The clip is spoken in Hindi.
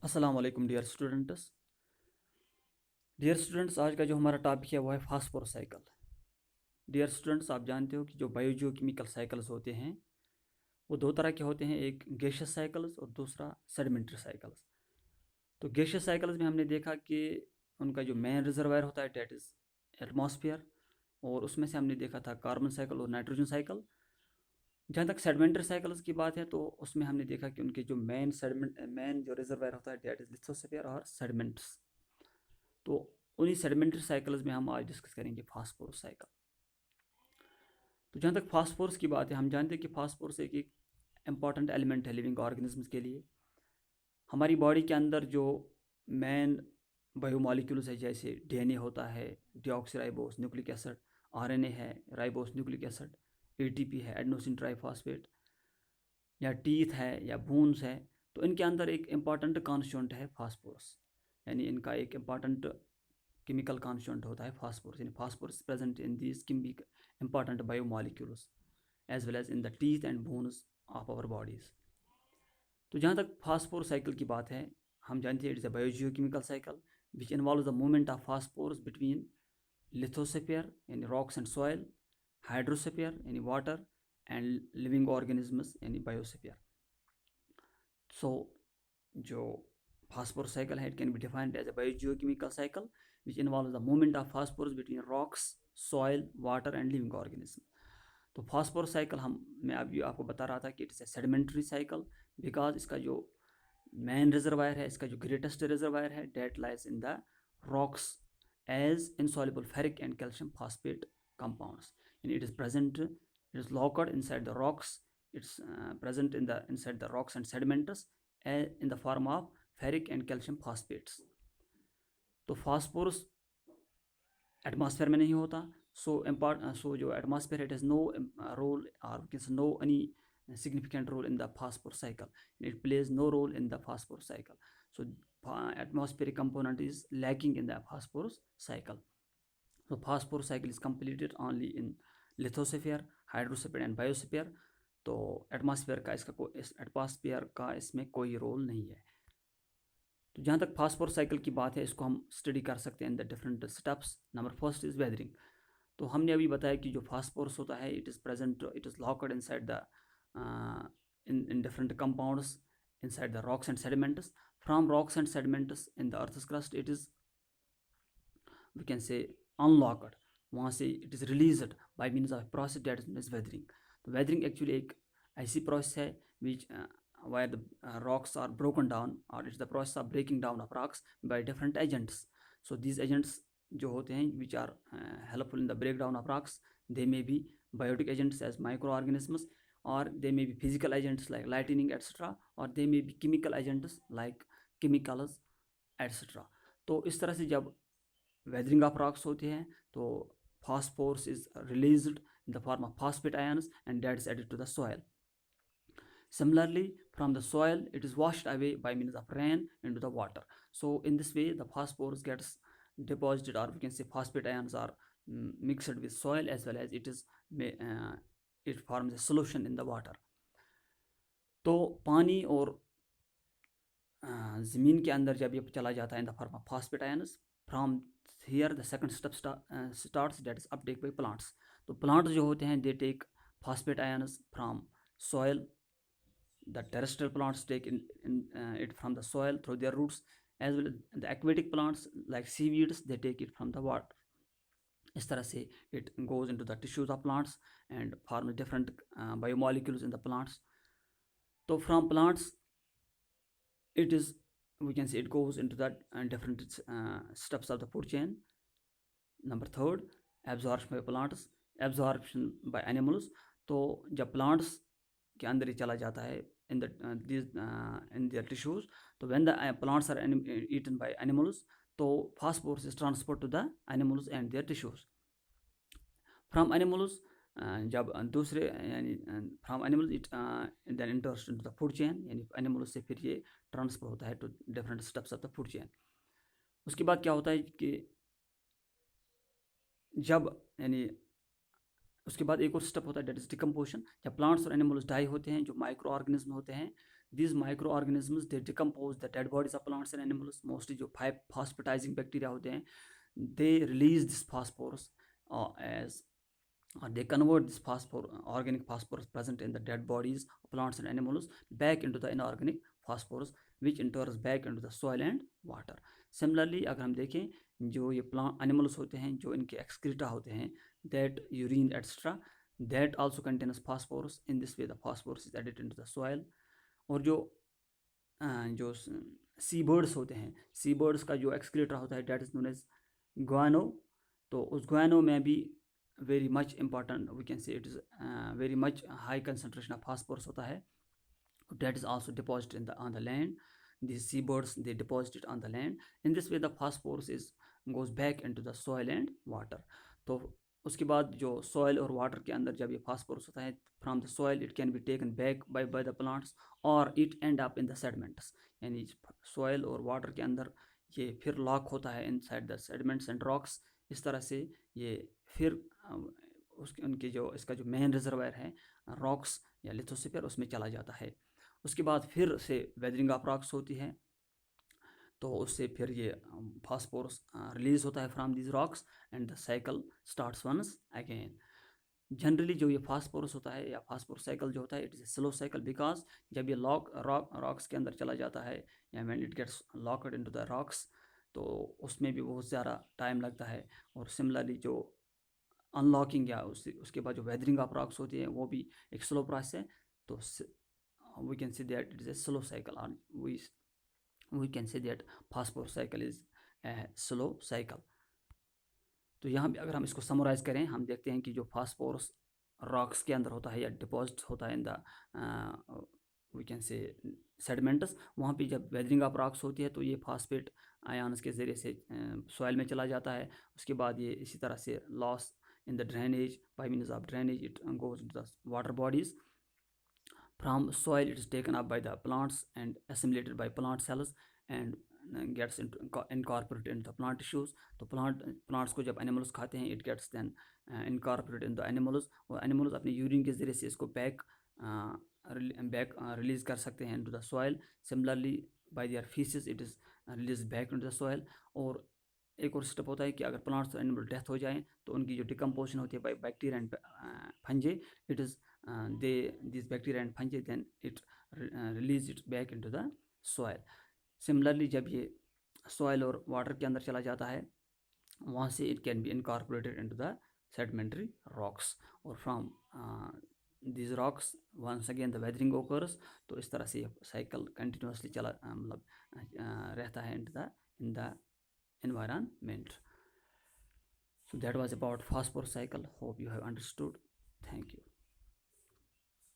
अस्सलाम वालेकुम डियर स्टूडेंट्स, आज का जो हमारा टॉपिक है वो है फास्फोरस साइकिल। डियर स्टूडेंट्स, आप जानते हो कि जो बायोजियोकेमिकल साइकिल्स होते हैं वो दो तरह के होते हैं, एक गैसियस साइकिल्स और दूसरा सेडिमेंट्री साइकिल्स। तो गैसियस साइकिल्स में हमने देखा कि उनका जो मेन रिजर्वायर होता है डेट इज़ एटमॉस्फेयर, और उसमें से हमने देखा था कार्बन साइकिल और नाइट्रोजन साइकिल। जहाँ तक सेडिमेंट्री साइकिल्स की बात है तो उसमें हमने देखा कि उनके जो मेन जो रिजर्वायर होता है डेट इज़ लिथोस्फीयर और सेडिमेंट्स। तो उन्हीं सेडिमेंट्री साइकिल्स में हम आज डिस्कस करेंगे फास्फोरस साइकिल। तो जहाँ तक फास्फोरस की बात है, हम जानते हैं कि फास्फोरस एक इम्पॉर्टेंट एलिमेंट है लिविंग ऑर्गेनिजम्स के लिए। हमारी बॉडी के अंदर जो मेन बायोमॉलिक्यूल्स है, जैसे डीएनए होता है, डीऑक्सीराइबोस न्यूक्लिक एसिड, आरएनए है, राइबोस न्यूक्लिक एसिड, एटीपी है, एडेनोसिन ट्राइफॉस्फेट, या टीथ है या बोन्स है, तो इनके अंदर एक इम्पॉर्टेंट कॉन्स्टिट्यूएंट है फास्फोरस। यानी इनका एक इम्पॉर्टेंट केमिकल कॉन्स्टिट्यूएंट होता है फास्फोरस। यानी phosphorus present in these important biomolecules as well as in the teeth and bones of our bodies. तो जहाँ तक फास्फोरस साइकिल की बात है, हम जानते हैं it is a biogeochemical cycle which involve the movement of phosphorus between lithosphere यानी रॉक्स एंड सॉइल, हाइड्रोस्फीयर यानी वाटर, एंड लिविंग ऑर्गेनिजम्स यानी बायोस्फीयर। सो जो phosphorus cycle है, it can be defined as a biogeochemical cycle which involves the movement of phosphorus between rocks, soil, water and living organism. तो फास्फोरस साइकिल मैं अभी आपको बता रहा था कि it's a sedimentary cycle because इसका जो मेन रिजर्वायर है, इसका जो ग्रेटेस्ट रिजर्वायर है, that lies in the rocks as insoluble ferric and calcium phosphate compounds, and it is present, it is located inside the rocks, it's present in the inside the rocks and sediments in the form of ferric and calcium phosphates. तो फास्फोरस एटमॉस्फेयर में नहीं होता। सो जो atmosphere it has no role और no any significant role in the phosphorus cycle. It plays no role in the phosphorus cycle. So atmospheric component is lacking in the phosphorus cycle. So phosphorus cycle is completed only in lithosphere, hydrosphere and biosphere. तो एटमॉस्फेयर का इसमें कोई रोल नहीं है। तो जहाँ तक फास्फोरस साइकिल की बात है, इसको हम स्टडी कर सकते हैं in the different steps. Number first is weathering. तो हमने अभी बताया कि जो फास्फोरस होता है it is present, it is locked inside the in different compounds inside the rocks and sediments. From rocks and sediments in the earth's crust, it is, we can say, unlocked. वहाँ से it is released by means of a process that is known as weathering. तो weathering एक्चुअली एक ऐसी प्रोसेस है which where the rocks are broken down, or it's the process of breaking down of rocks by different agents. So these agents जो होते हैं which are helpful in the breakdown of rocks, they may be biotic agents as microorganisms, or they may be physical agents like lightning etc, or they may be chemical agents like chemicals etc. तो इस तरह से जब weathering of rocks होती हैं तो phosphorus is released in the form of phosphate ions and that is added to the soil. Similarly, from the soil, it is washed away by means of rain into the water. So in this way, the phosphorus gets deposited, or we can say phosphate ions are mixed with soil as well as it forms a solution in the water. तो पानी और ज़मीन के अंदर जब ये चला जाता है in the form of phosphate ions, from here the second step starts, that is uptake by plants. तो plants जो होते हैं they take phosphate ions from soil. The terrestrial plants take it from the soil through their roots, as well as the aquatic plants like seaweeds, they take it from the water. इस तरह से it goes into the tissues of plants and forms different biomolecules in the plants. So from plants it is, we can say, it goes into the different steps of the food chain. Number third, absorption by plants, absorption by animals. तो जब plants के अंदर ही चला जाता है in their tissues, so when the plants are eaten by animals, so phosphorus is transferred to the animals and their tissues. From animals, जब दूसरे यानी from animals it then enters into the food chain, यानी एनिमल्स से फिर ये ट्रांसफर होता है to different steps of the food chain. उसके बाद क्या होता है कि जब यानी उसके बाद एक और स्टेप होता है डेट इज डिकम्पोजिशन। जब प्लांट्स और एनिमल्स डाई होते हैं, जो माइक्रो ऑर्गेनिज्म होते हैं these microorganisms they decompose the dead bodies of plants and animals. Mostly जो phosphatizing bacteria होते हैं, they release this phosphorus as they convert this organic phosphorus present in the dead bodies of plants and animals back into the inorganic phosphorus, which in turns back into the soil and water. Similarly, अगर हम देखें जो ये plant animals होते हैं, जो इनके excreta होते हैं, that urine etc., that also contains phosphorus. In this way the phosphorus is added into the soil. और जो सी बर्ड्स होते हैं, सी बर्ड्स का जो excreta होता है, that is known as guano. तो उस guano में भी very much important, we can say it is very much high concentration of phosphorus होता है. That is also deposited on the land. These seabirds they deposit it on the land. In this way the phosphorus goes back into the soil and water. तो उसके बाद जो soil और water के अंदर जब ये phosphorus होता है, from the soil it can be taken back by the plants or it end up in the sediments. यानी soil और water के अंदर ये फिर lock होता है inside the sediments and rocks. इस तरह से ये फिर उनके जो इसका जो मेन रिजर्वायर है रॉक्स या लिथोस्फीयर उसमें चला जाता है. उसके बाद फिर से वेदरिंग ऑफ रॉक्स होती है, तो उससे फिर ये फास्फोरस रिलीज होता है from these rocks and the cycle starts once again. Generally जो ये फास्फोरस होता है या फास्फोरस साइकिल जो होता है it is a slow cycle, because जब ये रॉक्स के अंदर चला जाता है या when it gets locked into the rocks तो उसमें भी बहुत ज़्यादा टाइम लगता है. और सिमिलरली जो अनलॉकिंग या उसके बाद जो वेदरिंग ऑफ रॉक्स होती है वो भी एक स्लो प्रोसेस है. तो we can say that it is a slow cycle, or we can say that phosphorus cycle is a slow cycle. तो यहाँ भी अगर हम इसको समराइज करें, हम देखते हैं कि जो फास्फोरस रॉक्स के अंदर होता है या डिपॉजिट होता है in the we can say sediments, वहाँ पे जब वेदरिंग ऑफ रॉक्स होती है तो ये फास्फेट आयन्स के ज़रिए से सॉइल में चला जाता है. उसके बाद ये इसी तरह से loss in the drainage, bye means of drainage it goes into the water bodies. From soil it is taken up by the plants and assimilated by plant cells and gets incorporated into the plant tissues. तो plants को जब animals खाते हैं it gets then incorporated in the animals, और animals अपने यूरिन के ज़रिए से इसको बैक रिलीज कर सकते हैं into the soil. Similarly by their feces it is released back into the soil. और एक और स्टेप होता है कि अगर प्लांट्स और एनिमल डेथ हो जाएं तो उनकी जो डिकम्पोजिशन होती है by bacteria and fungi, it is this bacteria and fungi then it release it back into the soil. Similarly जब ये सॉइल और वाटर के अंदर चला जाता है वहाँ से it can be incorporated into the sedimentary rocks, और from this rocks once again the weathering occurs. तो इस तरह से ये साइकिल कंटिन्यूसली चला मतलब रहता है in the environment. So that was about phosphorus cycle. Hope you have understood. Thank you.